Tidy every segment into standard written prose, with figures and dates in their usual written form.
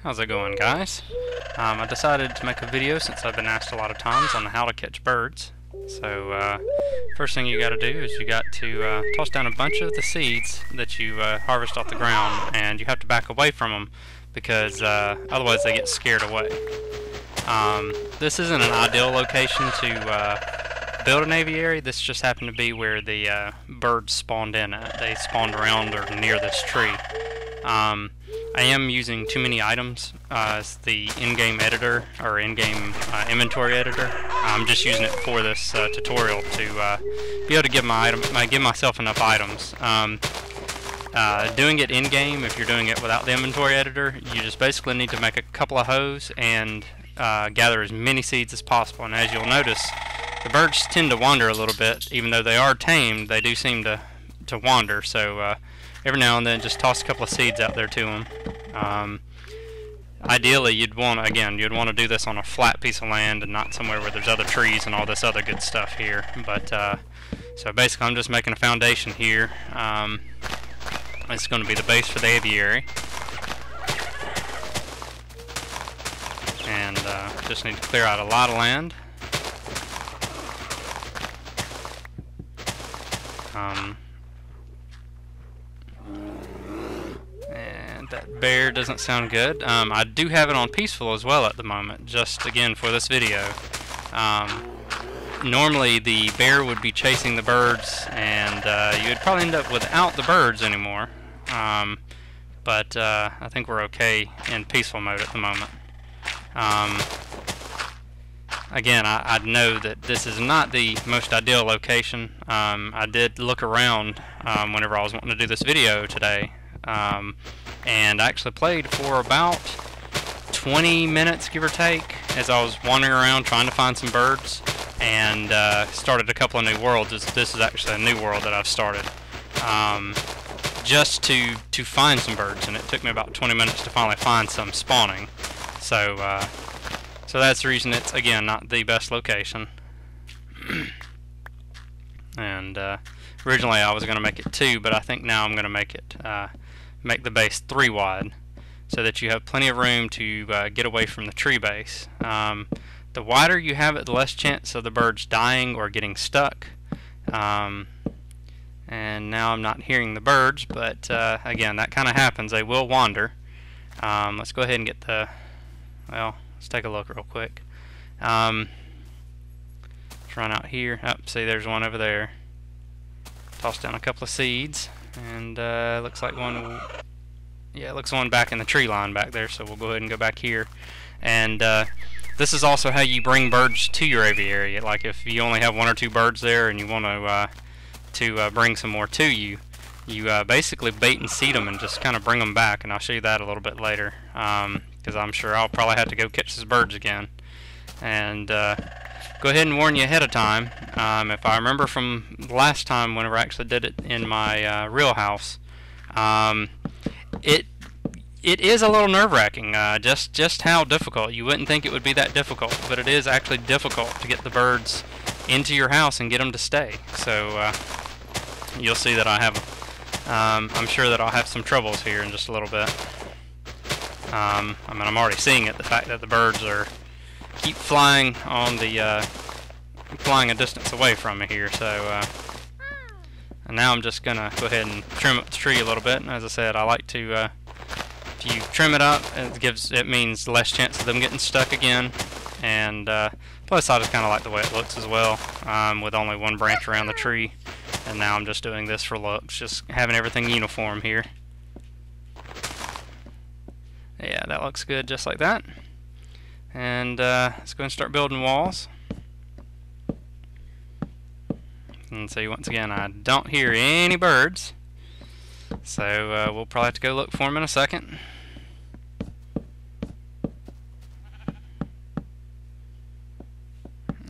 How's it going, guys? I decided to make a video since I've been asked a lot of times on how to catch birds. So first thing you got to do is you got to toss down a bunch of the seeds that you harvest off the ground, and you have to back away from them because otherwise they get scared away. This isn't an ideal location to build an aviary. This just happened to be where the birds spawned in at. They spawned around or near this tree. I am using too many items as the in-game editor or in-game inventory editor. I'm just using it for this tutorial to be able to give myself enough items. Doing it in-game, if you're doing it without the inventory editor, you just basically need to make a couple of hoes and gather as many seeds as possible. And as you'll notice, the birds tend to wander a little bit. Even though they are tamed, they do seem to wander. So every now and then, just toss a couple of seeds out there to them. Ideally, you'd want to do this on a flat piece of land and not somewhere where there's other trees and all this other good stuff here. But so basically, I'm just making a foundation here. It's going to be the base for the aviary, and just need to clear out a lot of land. And that bear doesn't sound good. I do have it on peaceful as well at the moment, just again for this video. Normally the bear would be chasing the birds, and you would probably end up without the birds anymore. But I think we're okay in peaceful mode at the moment. Again, I know that this is not the most ideal location. I did look around whenever I was wanting to do this video today, and I actually played for about 20 minutes, give or take, as I was wandering around trying to find some birds, and started a couple of new worlds. This is actually a new world that I've started, just to find some birds, and it took me about 20 minutes to finally find some spawning. So that's the reason it's, again, not the best location. And originally I was going to make it 2, but I think now I'm going to make it make the base 3 wide, so that you have plenty of room to get away from the tree base. The wider you have it, the less chance of the birds dying or getting stuck. And now I'm not hearing the birds, but again, that kind of happens. They will wander. Let's go ahead and get the, well, let's take a look real quick. Let's run out here. Oh, see, there's one over there. Toss down a couple of seeds, and looks like one. Yeah, it looks one back in the tree line back there. So we'll go ahead and go back here. And this is also how you bring birds to your aviary. Like if you only have 1 or 2 birds there, and you want to bring some more to you, you basically bait and seed them and just kind of bring them back. And I'll show you that a little bit later. Because I'm sure I'll probably have to go catch these birds again. And go ahead and warn you ahead of time. If I remember from last time, whenever I actually did it in my real house, it is a little nerve-wracking. Just how difficult. You wouldn't think it would be that difficult, but it is actually difficult to get the birds into your house and get them to stay. So you'll see that I have. I'm sure that I'll have some troubles here in just a little bit. I mean, I'm already seeing it, the fact that the birds keep flying on the, flying a distance away from me here, so, and now I'm just gonna go ahead and trim up the tree a little bit, and as I said, I like to, if you trim it up, it means less chance of them getting stuck again, and, plus I just kinda like the way it looks as well, with only one branch around the tree, and now I'm just doing this for looks, just having everything uniform here. Yeah, that looks good just like that. And let's go and start building walls. And see, once again, I don't hear any birds. So we'll probably have to go look for them in a second.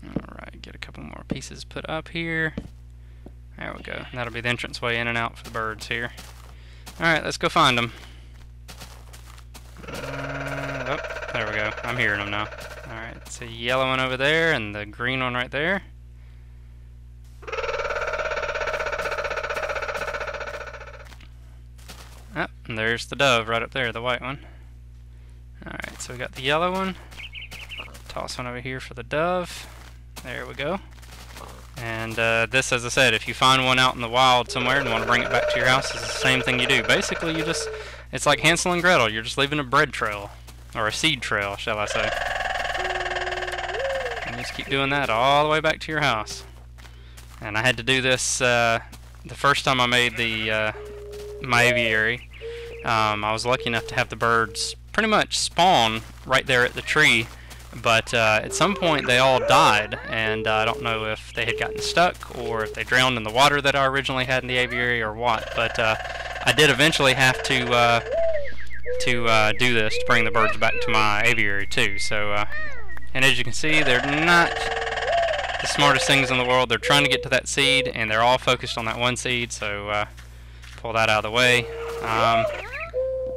Alright, get a couple more pieces put up here. There we go. That'll be the entranceway in and out for the birds here. Alright, let's go find them. There we go. I'm hearing them now. Alright, it's a yellow one over there and the green one right there. Oh, and there's the dove right up there, the white one. Alright, so we got the yellow one. Toss one over here for the dove. There we go. And this, as I said, if you find one out in the wild somewhere and want to bring it back to your house, it's the same thing you do. Basically, it's like Hansel and Gretel. You're just leaving a bread trail, or a seed trail, shall I say. And you just keep doing that all the way back to your house. And I had to do this the first time I made my aviary. I was lucky enough to have the birds pretty much spawn right there at the tree. But at some point they all died, and I don't know if they had gotten stuck or if they drowned in the water that I originally had in the aviary or what. But I did eventually have to do this to bring the birds back to my aviary too. So, and as you can see, they're not the smartest things in the world. They're trying to get to that seed, and they're all focused on that one seed. So pull that out of the way.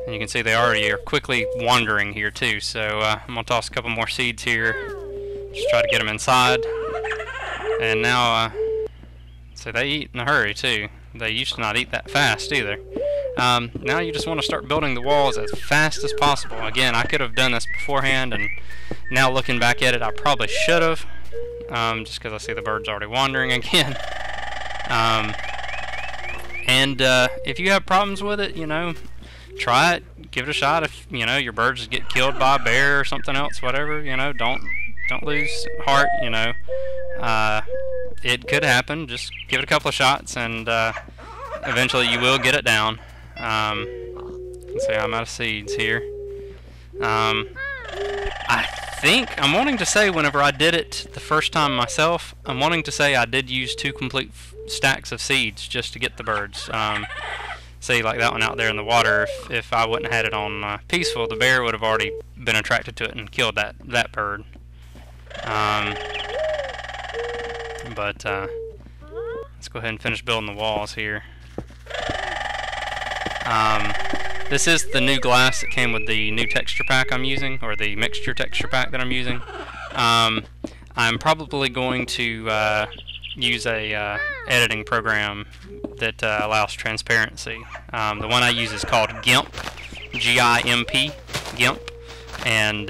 And you can see they already are quickly wandering here too, so I'm going to toss a couple more seeds here, just try to get them inside. And now, so they eat in a hurry too. They used to not eat that fast either. Now you just want to start building the walls as fast as possible. Again, I could have done this beforehand, and now looking back at it, I probably should have, just because I see the birds already wandering again. And if you have problems with it, you know, try it, give it a shot. If you know your birds get killed by a bear or something else, whatever, you know, don't lose heart. You know, it could happen. Just give it a couple of shots, and eventually you will get it down. Let's see, I'm out of seeds here. I think I'm wanting to say whenever I did it the first time myself, I'm wanting to say I did use 2 complete stacks of seeds just to get the birds. See, like that one out there in the water, if I wouldn't have had it on peaceful, the bear would have already been attracted to it and killed that bird. But let's go ahead and finish building the walls here. This is the new glass that came with the new texture pack I'm using, or the mixture texture pack that I'm using. I'm probably going to use a editing program that allows transparency. The one I use is called GIMP, G-I-M-P, GIMP, and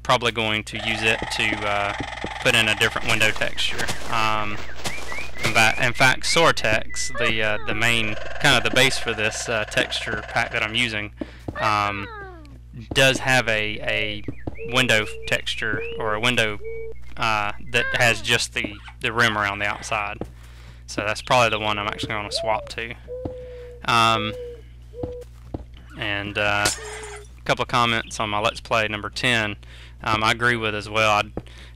probably going to use it to put in a different window texture. In fact, Sortex, the main kind of the base for this texture pack that I'm using, does have a window texture, or a window that has just the rim around the outside. So that's probably the one I'm actually going to swap to. And a couple of comments on my Let's Play number 10 I agree with as well.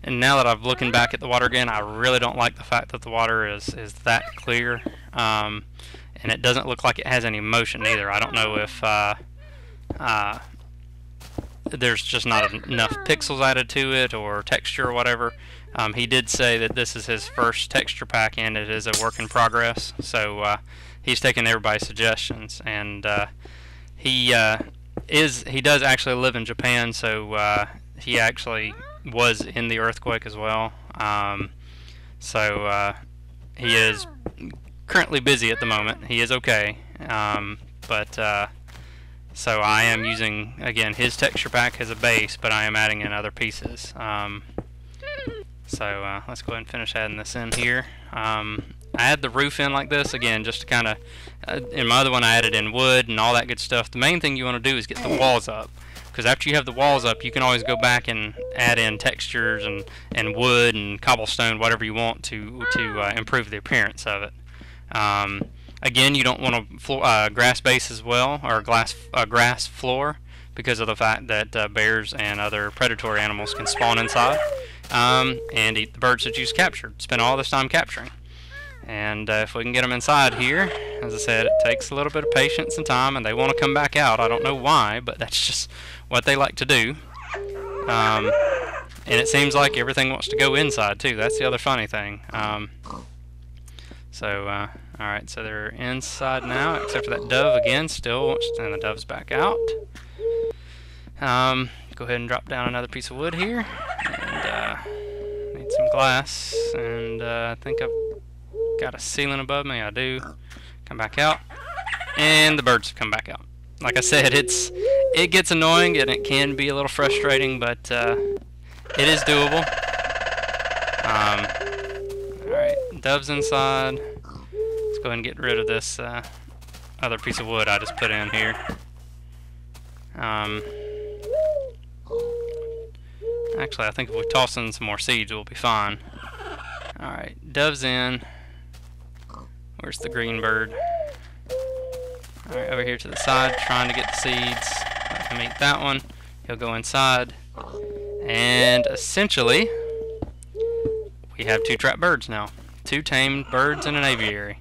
And now that I'm looking back at the water again, I really don't like the fact that the water is that clear. And it doesn't look like it has any motion either. I don't know if there's just not enough pixels added to it or texture or whatever. He did say that this is his first texture pack and it is a work in progress, so he's taking everybody's suggestions, and he does actually live in Japan, so he actually was in the earthquake as well. So he is currently busy at the moment. He is okay, but so I am using, again, his texture pack as a base, but I am adding in other pieces. So let's go ahead and finish adding this in here. I add the roof in like this, again, just to kind of, in my other one I added in wood and all that good stuff. The main thing you want to do is get the walls up, because after you have the walls up, you can always go back and add in textures and wood and cobblestone, whatever you want to improve the appearance of it. Again, you don't want a grass base as well, or a grass floor, because of the fact that bears and other predatory animals can spawn inside and eat the birds that you just captured. Spend all this time capturing. And if we can get them inside here, as I said, it takes a little bit of patience and time, and they want to come back out. I don't know why, but that's just what they like to do. And it seems like everything wants to go inside too. That's the other funny thing. Alright, so they're inside now, except for that dove again, still wants to, and the dove's back out. Go ahead and drop down another piece of wood here, and need some glass, and I think I've got a ceiling above me. I do. Come back out, and the birds have come back out. Like I said, it gets annoying and it can be a little frustrating, but it is doable. Alright, dove's inside. Let's go ahead and get rid of this other piece of wood I just put in here. Actually, I think if we toss in some more seeds, we'll be fine. Alright, dove's in. Where's the green bird? Alright, over here to the side, trying to get the seeds. Let him eat that one. He'll go inside. And essentially, we have 2 trapped birds now. 2 tamed birds and an aviary.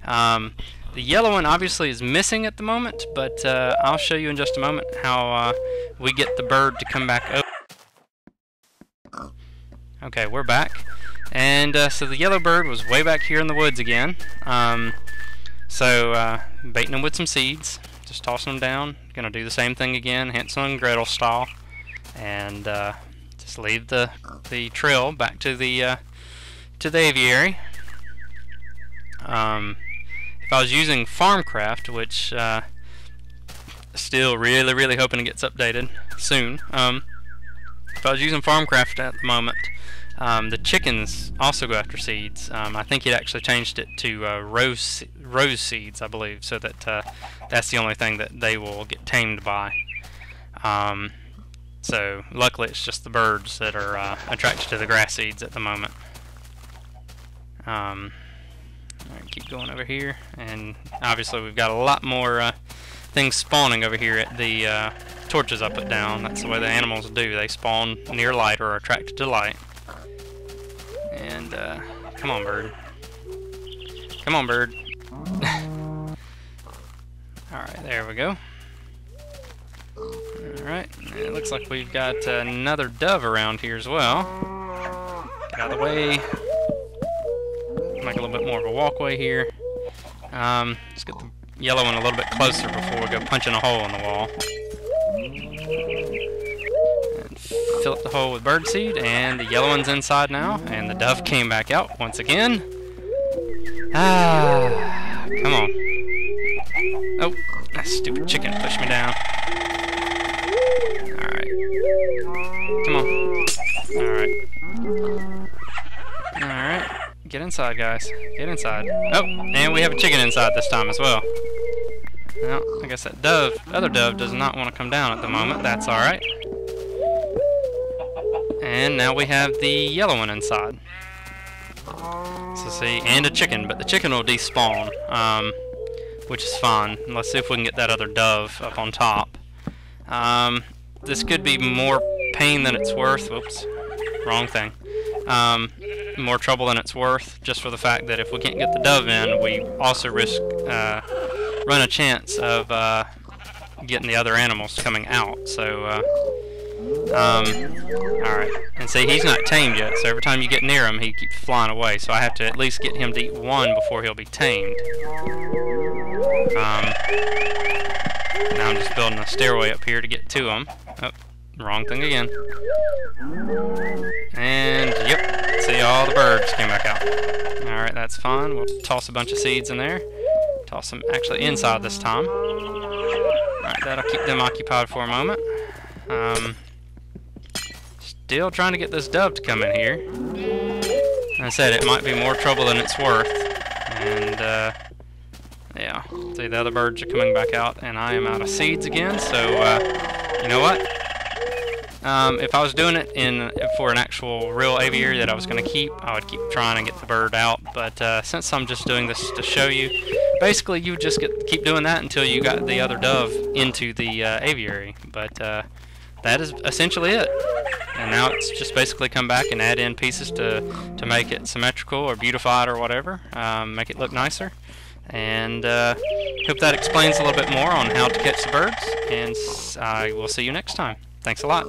The yellow one obviously is missing at the moment, but I'll show you in just a moment how we get the bird to come back over. Okay, we're back. And so the yellow bird was way back here in the woods again. Baiting them with some seeds, just tossing them down. Gonna do the same thing again, Hansel and Gretel style, and just leave the trail back to the aviary. If I was using Farmcraft, which still really hoping it gets updated soon. If I was using Farmcraft at the moment, the chickens also go after seeds. I think it actually changed it to rose seeds, I believe, so that that's the only thing that they will get tamed by. So luckily it's just the birds that are attracted to the grass seeds at the moment. Alright, keep going over here, and obviously we've got a lot more things spawning over here at the torches I put down. That's the way the animals do. They spawn near light or are attracted to light. And come on, bird. Come on, bird. Alright, there we go. Alright, it looks like we've got another dove around here as well. Get out of the way. Make a little bit more of a walkway here. Let's get the yellow one a little bit closer before we go punching a hole in the wall. And fill up the hole with birdseed, and the yellow one's inside now, and the dove came back out once again. Ah, come on. Oh, that stupid chicken pushed me down. Alright. Come on. Alright. Alright. Get inside, guys. Get inside. Oh, and we have a chicken inside this time as well. Well, I guess that other dove does not want to come down at the moment. That's alright. And now we have the yellow one inside. So see, and a chicken, but the chicken will despawn, which is fine. Let's see if we can get that other dove up on top. This could be more pain than it's worth. Whoops, wrong thing. More trouble than it's worth, just for the fact that if we can't get the dove in, we also run a chance of getting the other animals coming out. So, alright. And see, he's not tamed yet, so every time you get near him, he keeps flying away. So I have to at least get him to eat one before he'll be tamed. Now I'm just building a stairway up here to get to him. Oh, wrong thing again. And, yep, see, all the birds came back out. Alright, that's fine. We'll toss a bunch of seeds in there. Toss them actually inside this time. Alright, that'll keep them occupied for a moment. Still trying to get this dove to come in here. Like I said, it might be more trouble than it's worth. And, yeah. See, the other birds are coming back out, and I am out of seeds again, so, you know what? If I was doing it for an actual real aviary that I was going to keep, I would keep trying to get the bird out. But since I'm just doing this to show you, basically you just keep doing that until you got the other dove into the aviary. But that is essentially it. And now it's just basically come back and add in pieces to make it symmetrical or beautified or whatever, make it look nicer. And hope that explains a little bit more on how to catch the birds. And I will see you next time. Thanks a lot.